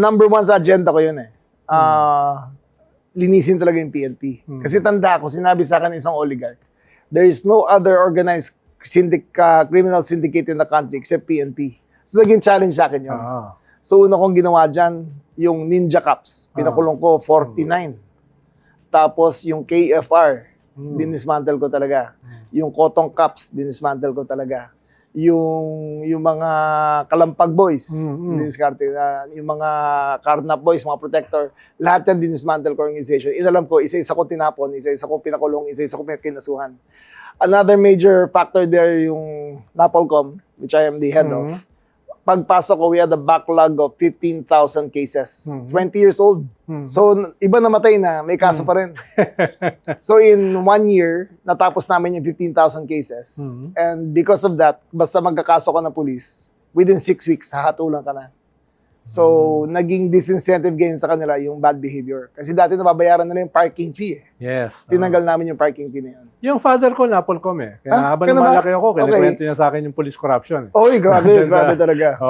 number one sa agenda ko yun eh. Linisin talaga yung PNP. Kasi tanda ko, sinabi sa akin ng isang oligarch, there is no other organized criminal syndicate in the country except PNP. So naging challenge sa akin yun. So una kong ginawa dyan, yung Ninja Cops. Pinakulong ko 49. Tapos yung KFR, dinismantle ko talaga. Yung Cotton Cops, dinismantle ko talaga. Yung mga Kalampag Boys, diniskarte na, yung mga Carnap Boys, mga protector, lahat yan dinismantle ko organization. Inalam ko, isa-isa ko tinapon, isa-isa ko pinakulong, isa-isa ko kinasuhan. Another major factor there yung Napolcom, which I am the head of. Pagpasok ko, we had a backlog of 15,000 cases. 20 years old. So, iba namatay na, may kaso pa rin. So, in 1 year, natapos namin yung 15,000 cases. And because of that, basta magkakaso ka ng police, within 6 weeks, hahatulan ka na. So, naging disincentive gain sa kanila yung bad behavior. Kasi dati nababayaran nila yung parking fee eh. Yes. Tinanggal namin yung parking fee na yun. Yung father ko, Napolcom eh. Kaya habang Kaya naman- lumalaki ako, kinikwento niya sa akin yung police corruption. Oy, grabe, grabe talaga.